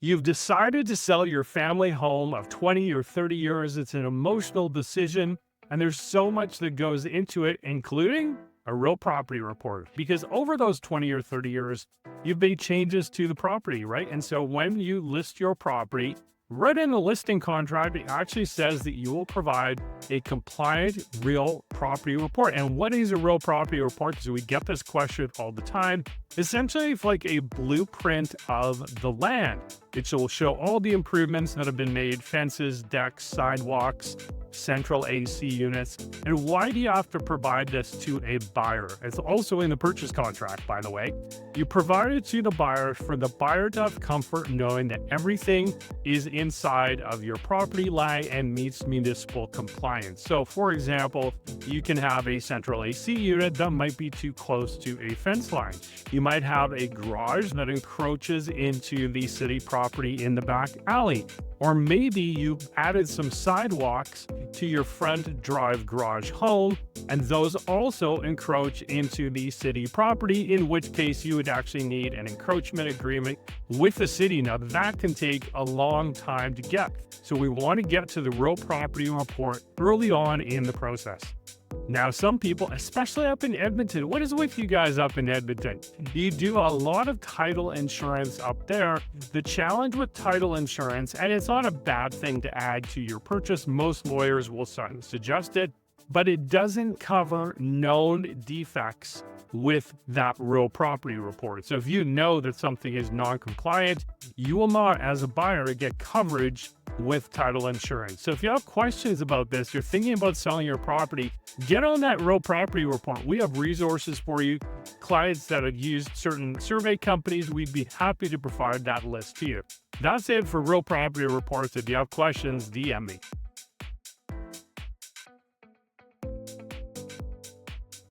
You've decided to sell your family home of 20 or 30 years. It's an emotional decision, and there's so much that goes into it, including a real property report. Because over those 20 or 30 years, you've made changes to the property, right? And so when you list your property, right in the listing contract, it actually says that you will provide a compliant real property report. And what is a real property report? So we get this question all the time. Essentially, it's like a blueprint of the land. It will show all the improvements that have been made: fences, decks, sidewalks, central AC units. And why do you have to provide this to a buyer? It's also in the purchase contract, by the way. You provide it to the buyer for the buyer to have comfort knowing that everything is inside of your property line and meets municipal compliance. So, for example, you can have a central AC unit that might be too close to a fence line. You might have a garage that encroaches into the city property in the back alley. Or maybe you've added some sidewalks to your front drive garage home, and those also encroach into the city property, in which case you would actually need an encroachment agreement with the city. Now, that can take a long time to get. So we want to get to the real property report early on in the process. Now, some people, especially up in Edmonton, what is with you guys up in Edmonton? You do a lot of title insurance up there. The challenge with title insurance, and it's not a bad thing to add to your purchase, most lawyers will suggest it, but it doesn't cover known defects with that real property report. So if you know that something is non-compliant, you will not, as a buyer, get coverage with title insurance. So if you have questions about this, you're thinking about selling your property, get on that real property report. We have resources for you. Clients that have used certain survey companies, we'd be happy to provide that list to you. That's it for real property reports. If you have questions, DM me.